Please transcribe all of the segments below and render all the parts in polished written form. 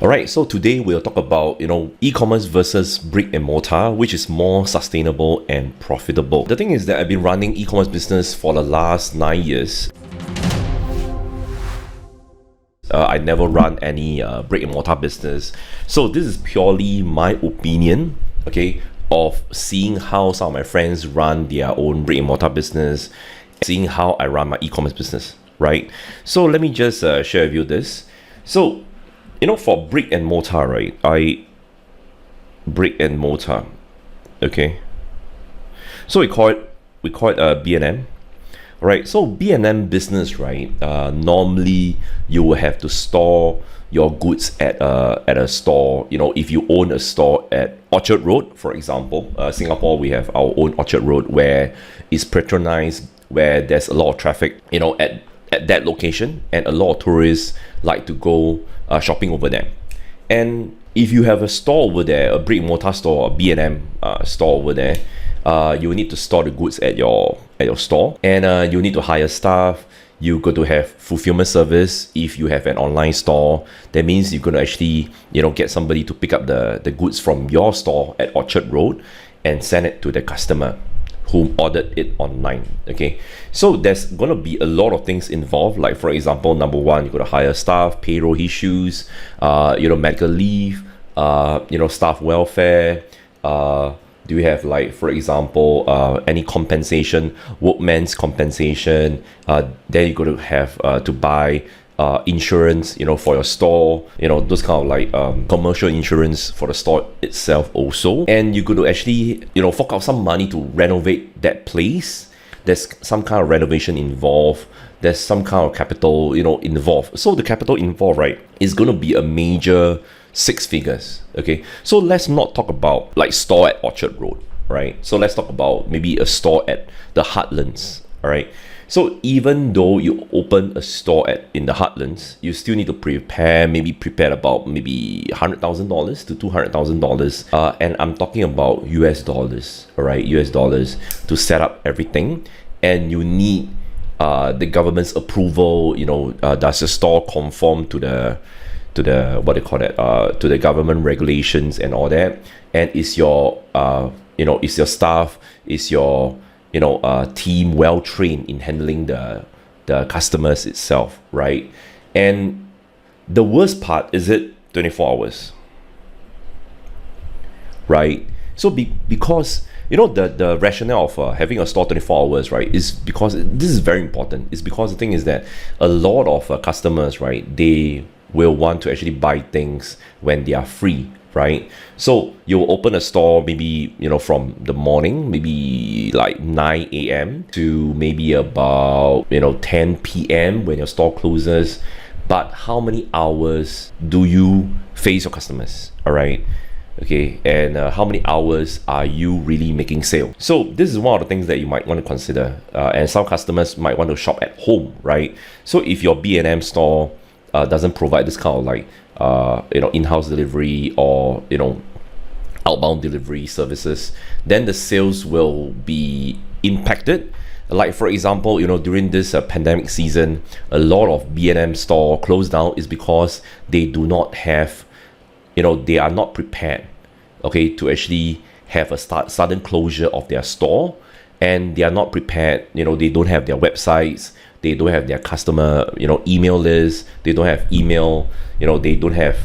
Alright, so today we'll talk about, e-commerce versus brick and mortar, which is more sustainable and profitable. The thing is that I've been running e-commerce business for the last 9 years. I never run any brick and mortar business. So this is purely my opinion, okay, of seeing how some of my friends run their own brick and mortar business, seeing how I run my e-commerce business, right? So let me just share with you this. So, for brick and mortar, right? Brick and mortar, okay. So we call it B&M, right? So B&M business, right? Normally you will have to store your goods at a store. If you own a store at Orchard Road, for example, Singapore, we have our own Orchard Road where it's patronized, where there's a lot of traffic, at that location, and a lot of tourists like to go shopping over there. And if you have a store over there, a brick and mortar store, a B&M store over there, you need to store the goods at your store, and you need to hire staff. You got to have fulfillment service. If you have an online store, that means you're going to actually get somebody to pick up the goods from your store at Orchard Road and send it to the customer who ordered it online. Okay, so there's gonna be a lot of things involved, like for example, number one, you gotta hire staff, payroll issues, medical leave, staff welfare. Do you have, like, for example, any compensation, workman's compensation? Then you gotta have to buy insurance, for your store, those kind of like commercial insurance for the store itself also. And you got to actually, fork out some money to renovate that place. There's some kind of renovation involved. There's some kind of capital, involved. So the capital involved, right, is going to be a major 6 figures. Okay, so let's not talk about like store at Orchard Road, right? So let's talk about maybe a store at the Heartlands. All right. So even though you open a store in the Heartlands, you still need to prepare about maybe $100,000 to $200,000, and I'm talking about US dollars, all right, US dollars, to set up everything. And you need the government's approval. Does the store conform to the what they call it, to the government regulations and all that? And is your is your staff, is your team well trained in handling the customers itself, right? And the worst part is it 24 hours, right? So because the rationale of having a store 24 hours, right, is because this is very important. It's because the thing is that a lot of customers, right, they will want to actually buy things when they are free, right? So you'll open a store maybe, from the morning, maybe like 9 a.m. to maybe about, 10 p.m. when your store closes. But how many hours do you face your customers, all right? Okay, and how many hours are you really making sale? So this is one of the things that you might want to consider. And some customers might want to shop at home, right? So if your B&M store doesn't provide this kind of like in-house delivery or outbound delivery services, then the sales will be impacted. Like for example, during this pandemic season, a lot of B&M store closed down is because they do not have, they are not prepared, okay, to actually have a sudden closure of their store. And they are not prepared, they don't have their websites, they don't have their customer, email list, they don't have email, they don't have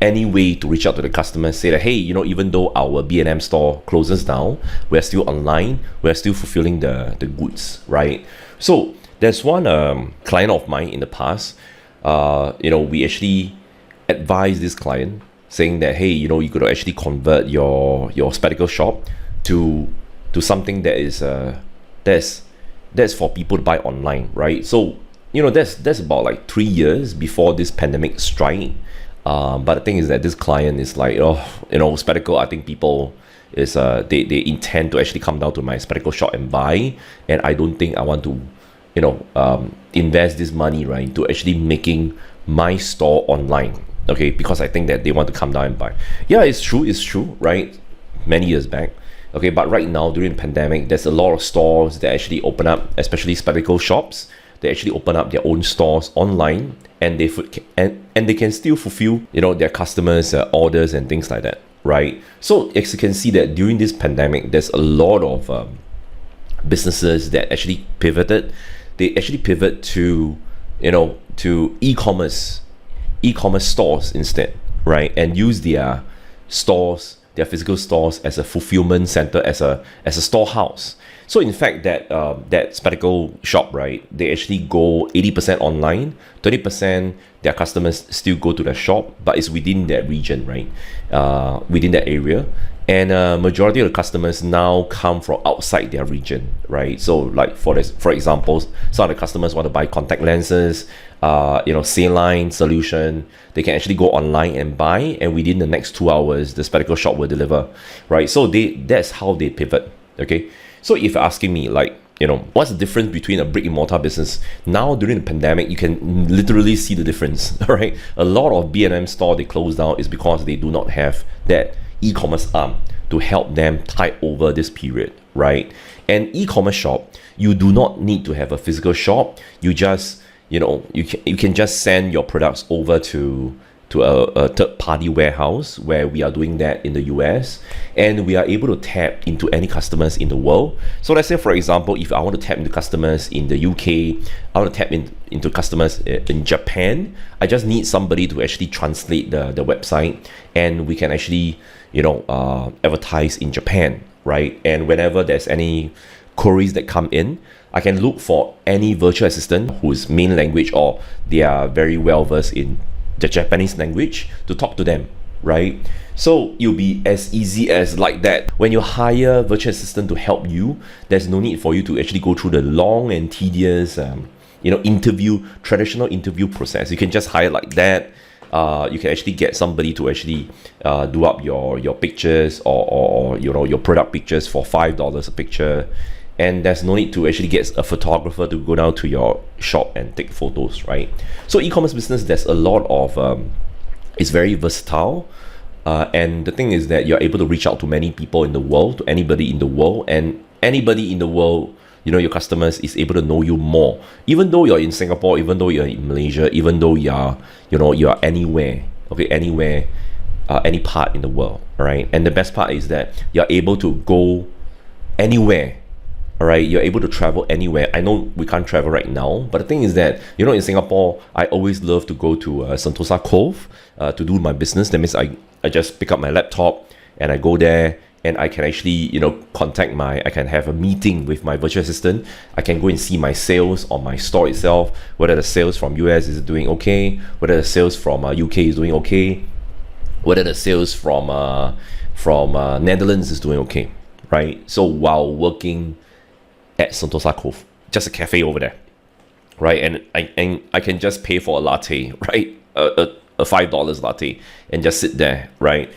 any way to reach out to the customers, say that, hey, even though our B&M store closes down, we're still online, we're still fulfilling the goods, right? So there's one client of mine in the past, we actually advised this client saying that, hey, you could actually convert your spectacle shop to something that is that's for people to buy online, right? So that's about like 3 years before this pandemic strike. But the thing is that this client is like, spectacle, I think people is they intend to actually come down to my spectacle shop and buy, and I don't think I want to invest this money, right, to actually making my store online, okay, because I think that they want to come down and buy. Yeah, it's true, right? Many years back. Okay, but right now during the pandemic, there's a lot of stores that actually open up, especially spectacle shops. They actually open up their own stores online, and and they can still fulfill, their customers' orders and things like that, right? So as you can see that during this pandemic, there's a lot of businesses that actually pivoted. They actually pivot to e-commerce stores instead, right? And use their stores, their physical stores, as a fulfillment center, as a storehouse. So in fact, that spectacle shop, right, they actually go 80% online, 20% their customers still go to the shop, but it's within that region, right, within that area. And majority of the customers now come from outside their region, right? So like for example, some of the customers want to buy contact lenses, saline solution. They can actually go online and buy, and within the next 2 hours, the spectacle shop will deliver, right? So that's how they pivot. Okay, so if you're asking me, like, what's the difference between a brick and mortar business now during the pandemic, you can literally see the difference, right? A lot of B&M store they closed down is because they do not have that e-commerce arm to help them tide over this period, right? And e-commerce shop, you do not need to have a physical shop. You just, you can just send your products over to a third-party warehouse, where we are doing that in the US, and we are able to tap into any customers in the world. So let's say, for example, if I want to tap into customers in the UK, I want to tap into customers in Japan, I just need somebody to actually translate the website, and we can actually advertise in Japan, right? And whenever there's any queries that come in, I can look for any virtual assistant whose main language, or they are very well versed in the Japanese language, to talk to them, right? So it'll be as easy as like that. When you hire virtual assistant to help you, there's no need for you to actually go through the long and tedious traditional interview process. You can just hire like that. You can actually get somebody to actually do up your pictures, or your product pictures for $5 a picture, and there's no need to actually get a photographer to go down to your shop and take photos, right? So e-commerce business, there's a lot of it's very versatile, and the thing is that you're able to reach out to many people in the world, to anybody in the world, and anybody in the world, your customers is able to know you more, even though you're in Singapore, even though you're in Malaysia, even though you're anywhere, okay, anywhere, any part in the world, right? And the best part is that you're able to go anywhere. All right, you're able to travel anywhere. I know we can't travel right now, but the thing is that, in Singapore, I always love to go to Sentosa Cove to do my business. That means I just pick up my laptop and I go there, and I can actually, I can have a meeting with my virtual assistant. I can go and see my sales on my store itself, whether the sales from US is doing okay, whether the sales from UK is doing okay, whether the sales from Netherlands is doing okay, right? So while working at Sentosa Cove, just a cafe over there, right? And I can just pay for a latte, right? A $5 latte, and just sit there, right?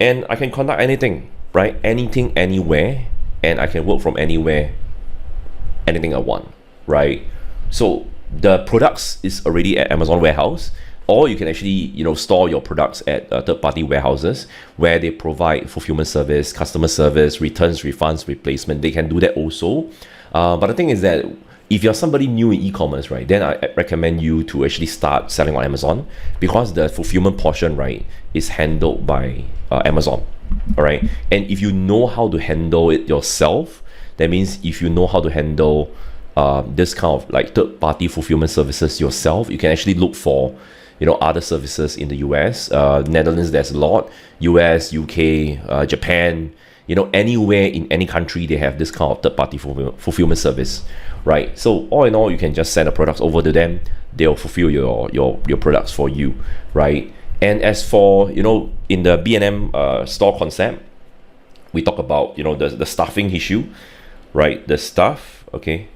And I can conduct anything, right? Anything, anywhere, and I can work from anywhere, anything I want, right? So the products is already at Amazon warehouse, or you can actually store your products at third-party warehouses, where they provide fulfillment service, customer service, returns, refunds, replacement. They can do that also. But the thing is that if you're somebody new in e-commerce, right, then I recommend you to actually start selling on Amazon, because the fulfillment portion, right, is handled by Amazon. All right, and if you know how to handle it yourself, that means if you know how to handle this kind of like third-party fulfillment services yourself, you can actually look for other services in the US, Netherlands, there's a lot, US, UK, Japan, anywhere in any country, they have this kind of third-party fulfillment service, right? So all in all, you can just send the products over to them. They'll fulfill your products for you, right? And as for, in the B&M store concept, we talk about, the staffing issue, right? The staff, okay,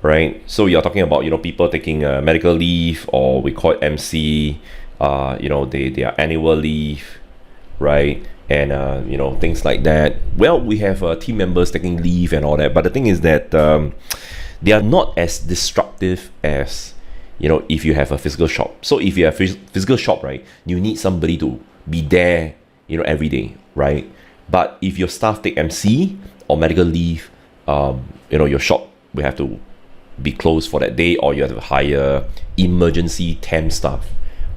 right? So you're talking about, people taking medical leave, or we call it MC, their annual leave, right? And things like that. Well, we have team members taking leave and all that, but the thing is that they are not as disruptive as if you have a physical shop. So if you have a physical shop, right, you need somebody to be there every day, right? But if your staff take MC or medical leave, your shop will have to be closed for that day, or you have to hire emergency temp staff,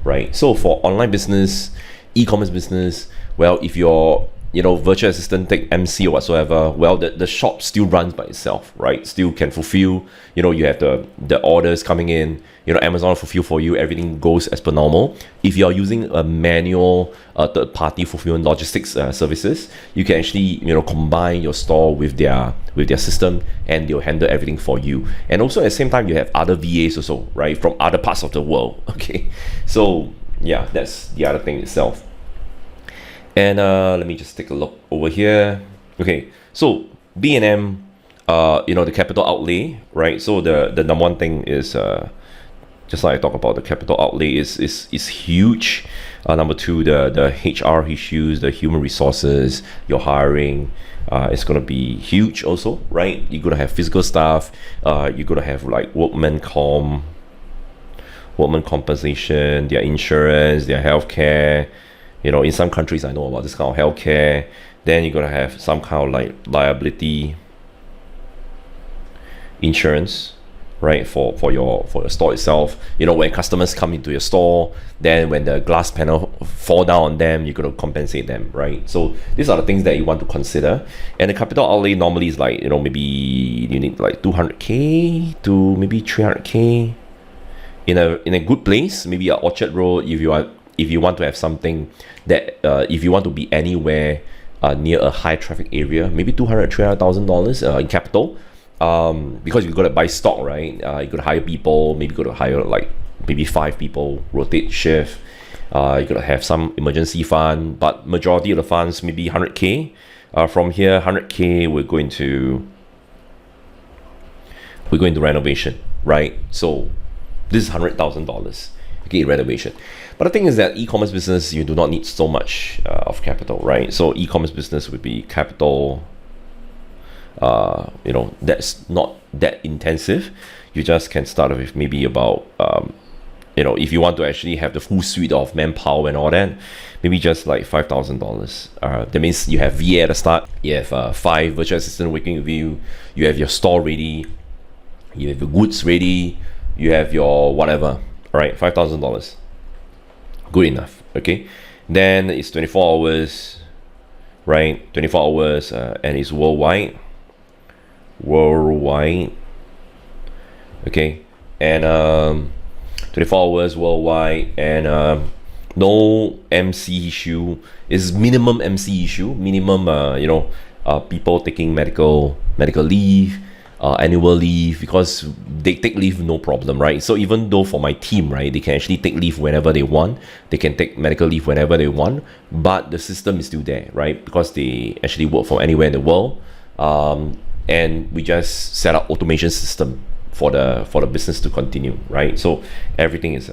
right? So for online business, e-commerce business, well, if your virtual assistant take MC or whatsoever, well, the shop still runs by itself, right? Still can fulfill, you have the orders coming in, Amazon will fulfill for you, everything goes as per normal. If you're using a manual third-party fulfillment logistics services, you can actually, combine your store with their system, and they'll handle everything for you. And also at the same time, you have other VAs also, right, from other parts of the world. Okay, so yeah, that's the other thing itself. And let me just take a look over here. Okay, so B&M, the capital outlay, right? So the number one thing is, just like I talked about, the capital outlay is huge. Number two, the HR issues, the human resources, your hiring, it's gonna be huge also, right? You're gonna have physical staff, you're gonna have like workman compensation, their insurance, their healthcare. In some countries I know about this kind of healthcare. Then you're gonna have some kind of like liability insurance, right, for your store itself. When customers come into your store, then when the glass panel fall down on them, you're gonna compensate them, right? So these are the things that you want to consider. And the capital outlay normally is like, maybe you need like 200k to maybe 300k in a good place, maybe at Orchard Road. If you want to have something that, if you want to be anywhere near a high traffic area, maybe $200,000-$300,000 in capital, because you got to buy stock, right? You got to hire people, maybe got to hire like maybe 5 people, rotate shift. You got to have some emergency fund, but majority of the funds maybe 100k. From here, 100k we're going to renovation, right? So this is $100,000. Okay, renovation. But the thing is that e-commerce business, you do not need so much of capital, right? So e-commerce business would be capital, that's not that intensive. You just can start with maybe about, if you want to actually have the full suite of manpower and all that, maybe just like $5,000. That means you have VA at the start, you have 5 virtual assistants working with you, you have your store ready, you have your goods ready, you have your whatever, all right, $5,000. Good enough. Okay, then it's 24 hours, right? 24 hours, and it's worldwide. Okay, and 24 hours worldwide, and no MC issue. It's minimum MC issue, minimum people taking medical leave, annual leave, because they take leave no problem, right? So even though for my team, right, they can actually take leave whenever they want, they can take medical leave whenever they want, but the system is still there, right? Because they actually work from anywhere in the world, and we just set up automation system for the business to continue, right? So everything is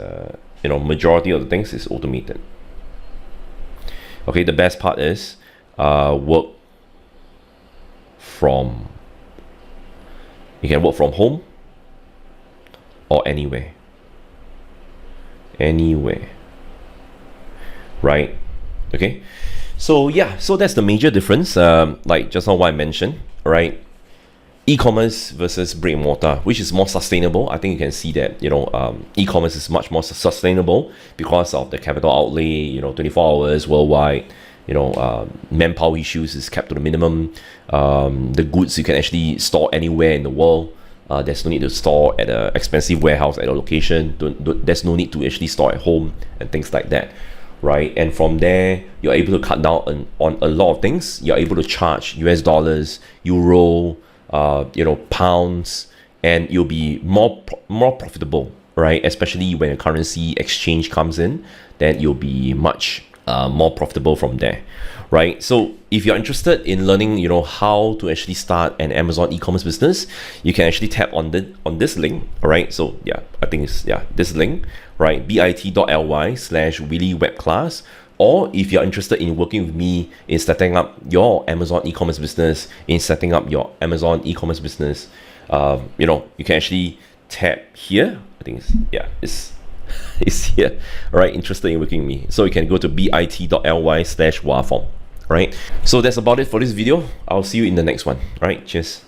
majority of the things is automated. Okay, the best part is you can work from home or anywhere, right? Okay, so yeah, so that's the major difference, like just now what I mentioned, right? E-commerce versus brick and mortar, which is more sustainable. I think you can see that, e-commerce is much more sustainable because of the capital outlay, 24 hours worldwide, manpower issues is kept to the minimum. The goods you can actually store anywhere in the world. There's no need to store at an expensive warehouse at a location. There's no need to actually store at home and things like that, right? And from there, you're able to cut down on a lot of things. You're able to charge US dollars, euro, pounds, and you'll be more profitable, right? Especially when a currency exchange comes in, then you'll be much more profitable from there, right? So if you're interested in learning, how to actually start an Amazon e-commerce business, you can actually tap on this link, all right? So yeah, I think it's this link, right? bit.ly/willywebclass. Or if you're interested in working with me in setting up your Amazon e-commerce business, you can actually tap here. I think it's here. All right, interested in working with me. So you can go to bit.ly/waform. All right. So that's about it for this video. I'll see you in the next one. All right. Cheers.